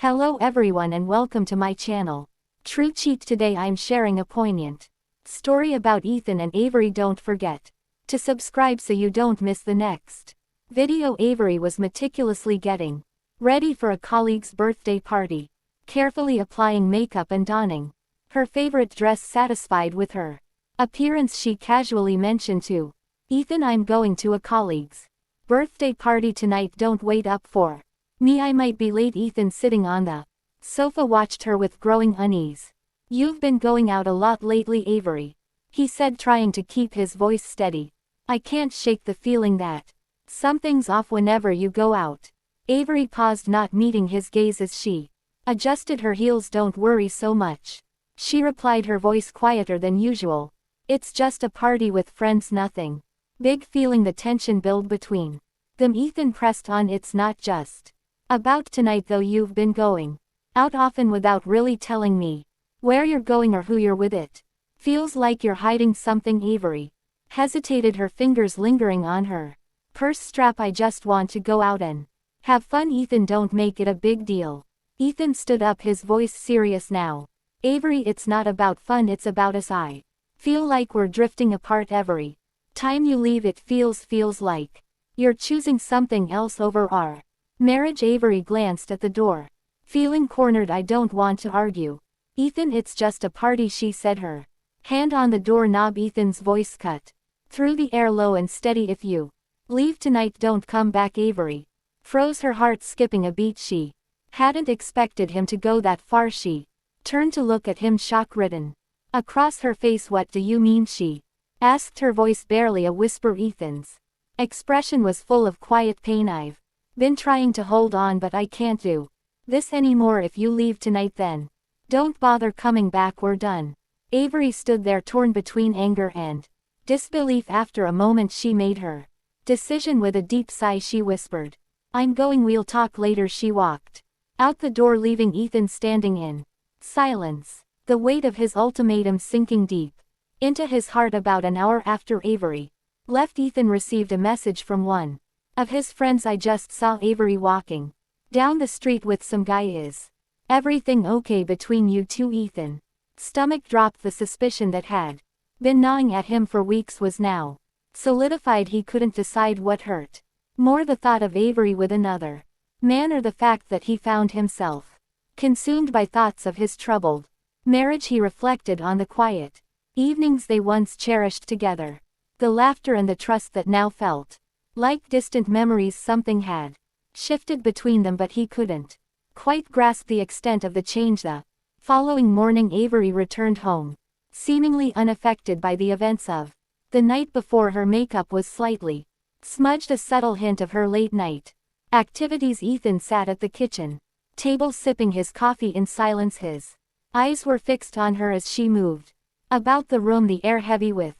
Hello everyone and welcome to my channel. True Cheat. Today I'm sharing a poignant story about Ethan and Avery. Don't forget to subscribe so you don't miss the next video. Avery was meticulously getting ready for a colleague's birthday party, carefully applying makeup and donning her favorite dress. Satisfied with her appearance, she casually mentioned to Ethan, "I'm going to a colleague's birthday party tonight. Don't wait up for me, I might be late." Ethan, sitting on the sofa, watched her with growing unease. "You've been going out a lot lately, Avery," he said, trying to keep his voice steady. "I can't shake the feeling that something's off whenever you go out." Avery paused, not meeting his gaze as she adjusted her heels. "Don't worry so much," she replied, her voice quieter than usual. "It's just a party with friends, nothing big." Feeling the tension build between them, Ethan pressed on, "It's not just about tonight though. You've been going out often without really telling me where you're going or who you're with. It feels like you're hiding something." Avery hesitated, her fingers lingering on her purse strap. "I just want to go out and have fun, Ethan. Don't make it a big deal." Ethan stood up, his voice serious now. "Avery, it's not about fun, it's about us. I feel like we're drifting apart every time you leave. It feels like you're choosing something else over our marriage." Avery glanced at the door, feeling cornered. "I don't want to argue, Ethan, it's just a party," she said, her hand on the doorknob. Ethan's voice cut through the air, low and steady. "If you leave tonight, don't come back." Avery froze, her heart skipping a beat. She hadn't expected him to go that far. She turned to look at him, shock written across her face. "What do you mean?" she asked, her voice barely a whisper. Ethan's expression was full of quiet pain. "I've been trying to hold on, but I can't do this anymore. If you leave tonight, then don't bother coming back. We're done." Avery stood there, torn between anger and disbelief. After a moment, she made her decision with a deep sigh. She whispered, "I'm going, we'll talk later." She walked out the door, leaving Ethan standing in silence, the weight of his ultimatum sinking deep into his heart. About an hour after Avery left, Ethan received a message from one of his friends. "I just saw Avery walking down the street with some guy. Is everything okay between you two?" Ethan's stomach dropped. The suspicion that had been gnawing at him for weeks was now solidified. He couldn't decide what hurt more, the thought of Avery with another man, or the fact that he found himself consumed by thoughts of his troubled marriage. He reflected on the quiet evenings they once cherished together, the laughter and the trust that now felt like distant memories. Something had shifted between them, but he couldn't quite grasp the extent of the change. The following morning, Avery returned home, seemingly unaffected by the events of the night before. Her makeup was slightly smudged, a subtle hint of her late night activities. Ethan sat at the kitchen table, sipping his coffee in silence. His eyes were fixed on her as she moved about the room, the air heavy with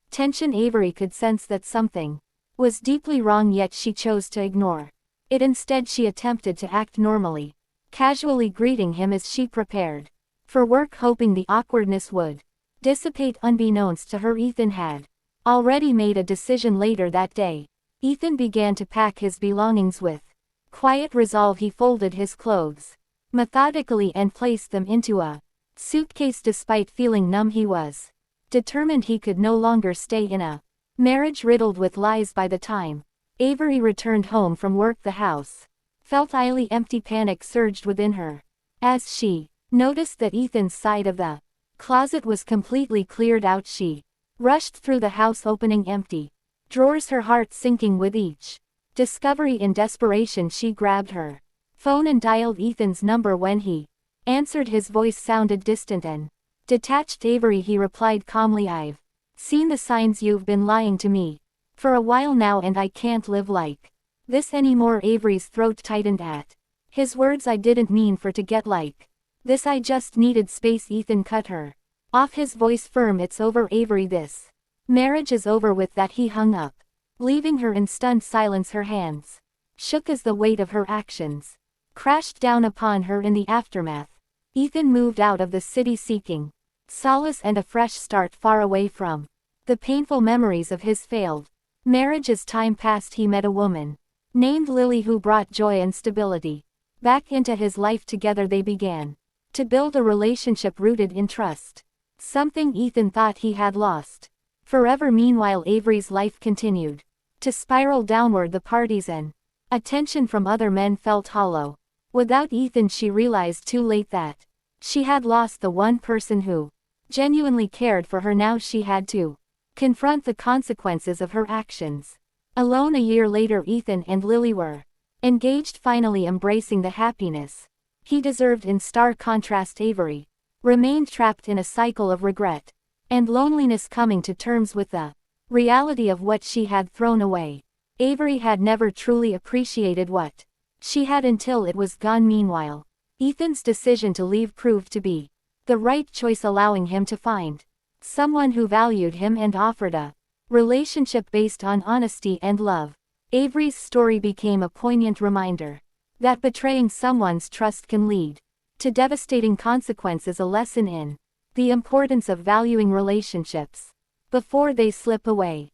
tension. Avery could sense that something was deeply wrong, yet she chose to ignore it. Instead, she attempted to act normally, casually greeting him as she prepared for work, hoping the awkwardness would dissipate. Unbeknownst to her, Ethan had already made a decision. Later that day, Ethan began to pack his belongings with quiet resolve. He folded his clothes methodically and placed them into a suitcase. Despite feeling numb, he was determined he could no longer stay in a marriage riddled with lies. By the time Avery returned home from work, the house felt oddly empty. Panic surged within her as she noticed that Ethan's side of the closet was completely cleared out. She rushed through the house, opening empty drawers, her heart sinking with each discovery. In desperation, she grabbed her phone and dialed Ethan's number. When he answered, his voice sounded distant and detached. "Avery," he replied calmly, "I've seen the signs. You've been lying to me for a while now, and I can't live like this anymore." Avery's throat tightened at his words. "I didn't mean for to get like this. I just needed space." Ethan cut her off, his voice firm. "It's over, Avery. This marriage is over." With that, he hung up, leaving her in stunned silence. Her hands shook as the weight of her actions crashed down upon her. In the aftermath, Ethan moved out of the city, seeking solace and a fresh start, far away from the painful memories of his failed marriage. As time passed, he met a woman named Lily who brought joy and stability. Back into his life together they began to build a relationship rooted in trust. Something Ethan thought he had lost forever. Meanwhile, Avery's life continued to spiral downward. The parties and attention from other men felt hollow. Without Ethan, she realized too late that she had lost the one person who genuinely cared for her. Now she had to confront the consequences of her actions. Alone a year later, Ethan and Lily were engaged, finally embracing the happiness he deserved. In stark contrast, Avery remained trapped in a cycle of regret and loneliness, coming to terms with the reality of what she had thrown away. Avery had never truly appreciated what she had until it was gone. Meanwhile, Ethan's decision to leave proved to be the right choice, allowing him to find someone who valued him and offered a relationship based on honesty and love. Avery's story became a poignant reminder that betraying someone's trust can lead to devastating consequences, a lesson in the importance of valuing relationships before they slip away.